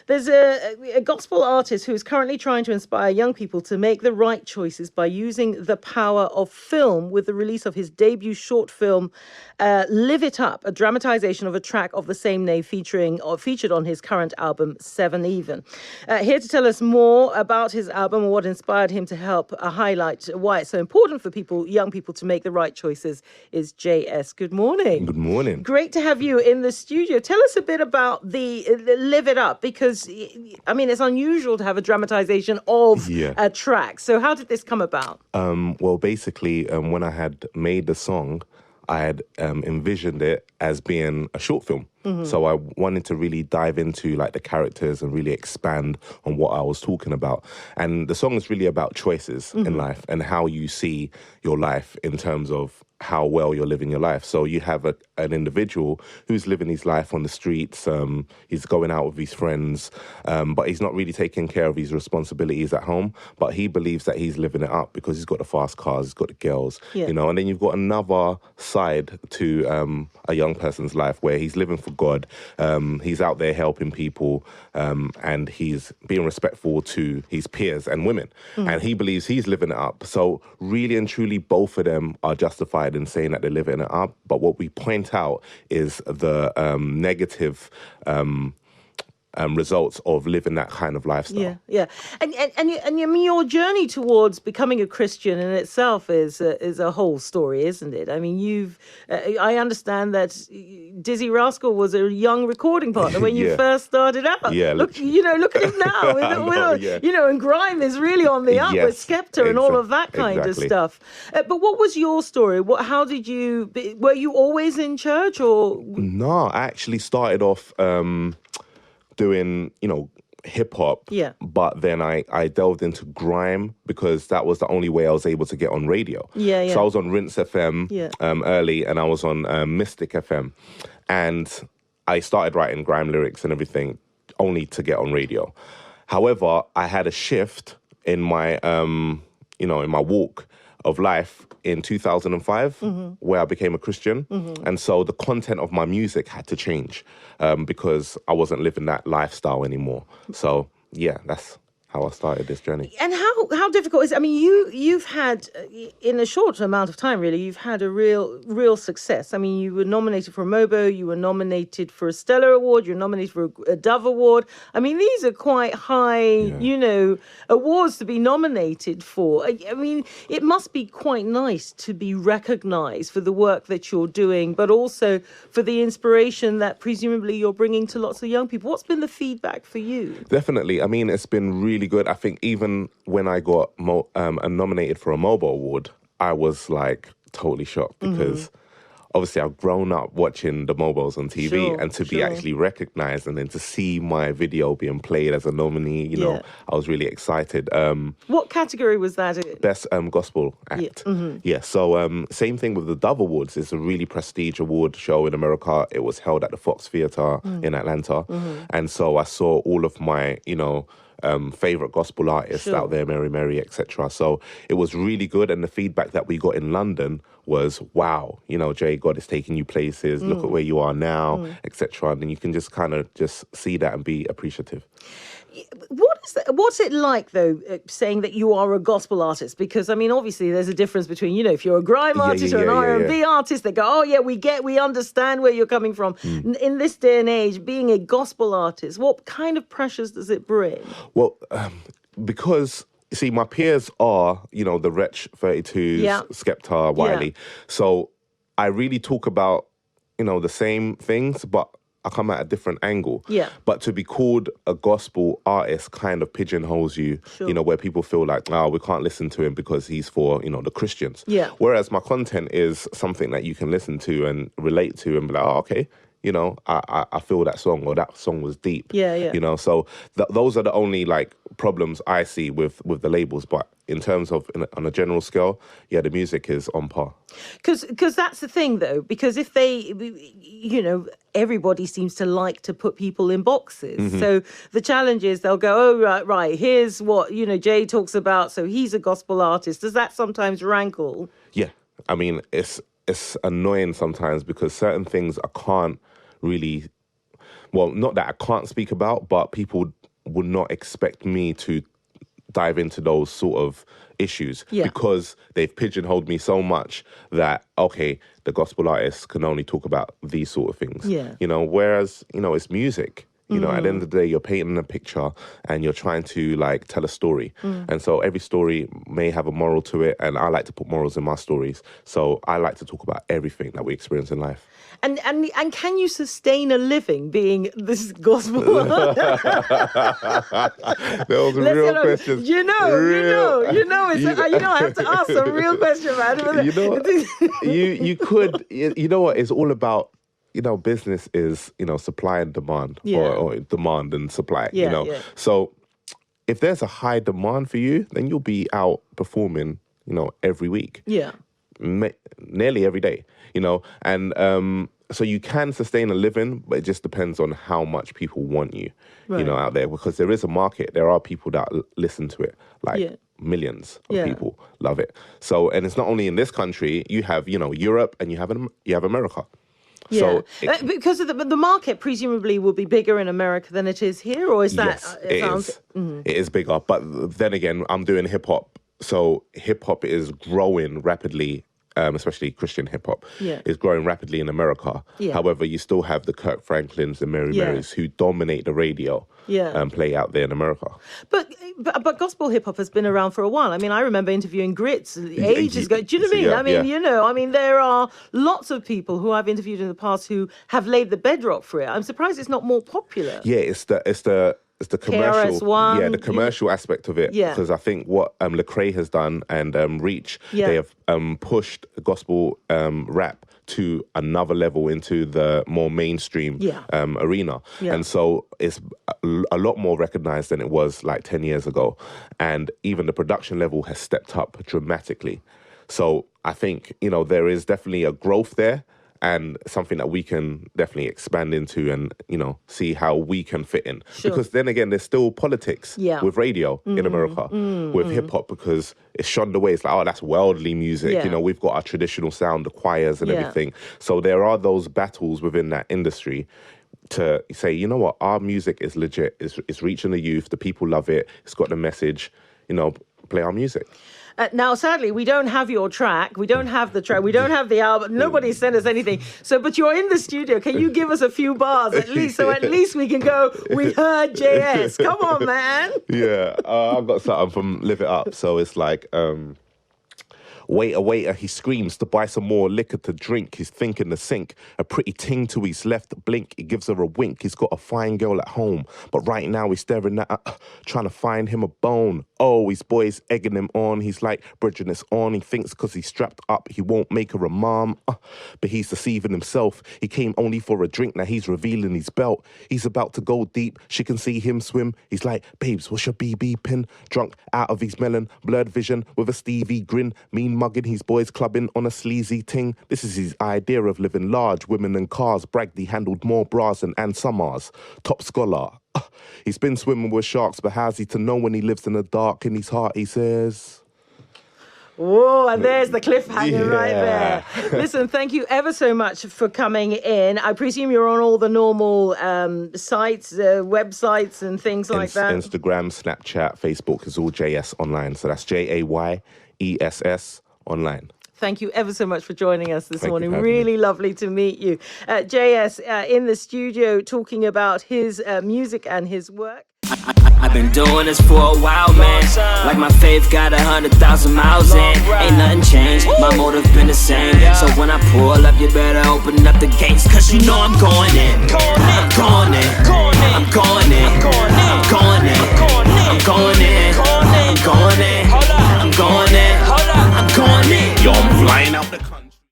There's a gospel artist who is currently trying to inspire young people to make the right choices by using the power of film with the release of his debut short film, Live It Up, a dramatization of a track of the same name featured on his current album, 7 Even. Here to tell us more about his album and what inspired him to help highlight why it's so important for young people to make the right choices is JayEss. Good morning. Good morning. Great to have you in the studio. Tell us a bit about the Live It Up, because, I mean, it's unusual to have a dramatization of a track. So how did this come about? Well, basically, when I had made the song, I had envisioned it as being a short film. Mm-hmm. So I wanted to really dive into like the characters and really expand on what I was talking about. And the song is really about choices in life and how you see your life in terms of how well you're living your life. So you have an individual who's living his life on the streets. He's going out with his friends, but he's not really taking care of his responsibilities at home. But he believes that he's living it up because he's got the fast cars, he's got the girls, you know. And then you've got another side to a young person's life where he's living for God. He's out there helping people, and he's being respectful to his peers and women. And he believes he's living it up. So really and truly, both of them are justified in saying that they're living it up. But what we point out is the negative results of living that kind of lifestyle. Yeah. And I mean, your journey towards becoming a Christian in itself is a whole story, isn't it? I mean, I understand that Dizzee Rascal was a young recording partner when you first started out. Yeah, look at him now. And grime is really on the up with Skepta and all of that kind of stuff. But what was your story? How did you? Were you always in church, or? No, I actually started off doing, hip hop. Yeah. But then I delved into grime because that was the only way I was able to get on radio. Yeah. So I was on Rinse FM early, and I was on Mystic FM. And I started writing grime lyrics and everything only to get on radio. However, I had a shift in my, in my walk of life in 2005, where I became a Christian. And so the content of my music had to change because I wasn't living that lifestyle anymore. So, yeah, that's how I started this journey. And how difficult is it? I mean, you've had, in a short amount of time, really, you've had a real success. I mean, you were nominated for a MOBO, you were nominated for a Stellar Award, you were nominated for a Dove Award. I mean, these are quite high, awards to be nominated for. I mean, it must be quite nice to be recognized for the work that you're doing, but also for the inspiration that presumably you're bringing to lots of young people. What's been the feedback for you? Definitely. I mean, it's been really good. I think even when I got nominated for a MOBO award, I was like totally shocked because obviously I've grown up watching the MOBOs on TV, and to be actually recognized and then to see my video being played as a nominee, I was really excited. What category was that? Best Gospel Act. So same thing with the Dove Awards. It's a really prestige award show in America. It was held at the Fox Theatre in Atlanta. And so I saw all of my, favorite gospel artists out there, Mary, etc. So it was really good, and the feedback that we got in London was, wow, Jay, God is taking you places, look at where you are now, etc. And then you can just kind of just see that and be appreciative. What's it like, though, saying that you are a gospel artist? Because, I mean, obviously there's a difference between, if you're a grime artist or an R&B artist, they go, oh, yeah, we understand where you're coming from. In this day and age, being a gospel artist, what kind of pressures does it bring? Well, because, you see, my peers are, the Wretch 32s, Skepta, Wiley. So I really talk about, the same things, but I come at a different angle. Yeah. But to be called a gospel artist kind of pigeonholes you, where people feel like, we can't listen to him because he's for, the Christians. Yeah. Whereas my content is something that you can listen to and relate to and be like, okay, I feel that song, or that song was deep. Yeah. So those are the only problems I see with the labels. But in terms of on a general scale, the music is on par. Because that's the thing, though, because if they, everybody seems to like to put people in boxes. So the challenge is they'll go, oh, right, here's what, Jay talks about, so he's a gospel artist. Does that sometimes rankle? Yeah. I mean, it's annoying sometimes because certain things I can't really well, not that I can't speak about, but people would not expect me to dive into those sort of issues because they've pigeonholed me so much that, okay, the gospel artist can only talk about these sort of things. You know, whereas, you know, it's music. You know, at the end of the day, you're painting a picture and you're trying to like tell a story. And so every story may have a moral to it. And I like to put morals in my stories. So I like to talk about everything that we experience in life. And can you sustain a living being this gospel? That was a real question. You know, I have to ask some real question, man. You know what? you could, you know what? It's all about, you know, business is, you know, supply and demand or demand and supply, you know. So if there's a high demand for you, then you'll be out performing, you know, every week. Nearly every day, you know. And so you can sustain a living, but it just depends on how much people want you, you know, out there. Because there is a market. There are people that listen to it, like millions of people love it. So, and it's not only in this country. You have, you know, Europe and you have America. So because of the market presumably will be bigger in America than it is here, or is that? Yes, it is bigger. But then again, I'm doing hip hop, so hip hop is growing rapidly. Especially Christian hip hop is growing rapidly in America. However, you still have the Kirk Franklins and Mary Marys who dominate the radio and play out there in America. But gospel hip hop has been around for a while. I mean, I remember interviewing Grits ages ago. Do you know what I mean? I mean, you know, there are lots of people who I've interviewed in the past who have laid the bedrock for it. I'm surprised it's not more popular. Yeah, it's the commercial, KRS-One, the commercial aspect of it. Because I think what Lecrae has done and Reach, they have pushed gospel rap to another level into the more mainstream arena. And so it's a lot more recognized than it was like 10 years ago. And even the production level has stepped up dramatically. So I think, you know, there is definitely a growth there. And something that we can definitely expand into and, you know, see how we can fit in. Because then again, there's still politics with radio in America, with hip hop, because it's shunned away. It's like, oh, that's worldly music. You know, we've got our traditional sound, the choirs and everything. So there are those battles within that industry to say, you know what, our music is legit. It's reaching the youth. The people love it. It's got the message, you know, play our music. Now, sadly, we don't have your track. We don't have the track. We don't have the album. Nobody sent us anything. So, but you're in the studio. Can you give us a few bars at least? So at least we can go, we heard JayEss. Come on, man. I've got something from Live It Up. So it's like... Waiter, he screams to buy some more liquor to drink. He's thinking to sink. A pretty ting to his left blink. He gives her a wink. He's got a fine girl at home. But right now he's staring at her, trying to find him a bone. Oh, his boy's egging him on. He's like, bridging this on. He thinks because he's strapped up, he won't make her a mom. But he's deceiving himself. He came only for a drink. Now he's revealing his belt. He's about to go deep. She can see him swim. He's like, babes, what's your BB pin? Drunk out of his melon. Blurred vision with a Stevie grin. Mean mugging his boys clubbing on a sleazy ting. This is his idea of living large. Women and cars. Bragged he handled more bras than Ann Summers. Top scholar. He's been swimming with sharks, but how's he to know when he lives in the dark? In his heart, he says... Whoa, and there's the cliffhanger right there. Listen, thank you ever so much for coming in. I presume you're on all the normal sites, websites and things like that. Instagram, Snapchat, Facebook is all JayEss online. So that's JayEss online. Thank you ever so much for joining us this morning. Really lovely to meet you. JayEss in the studio talking about his music and his work. I've been doing this for a while, man. Like my faith got 100,000 miles in. Ain't nothing changed, my motive been the same. So when I pull up, you better open up the gates, cause you know I'm going in.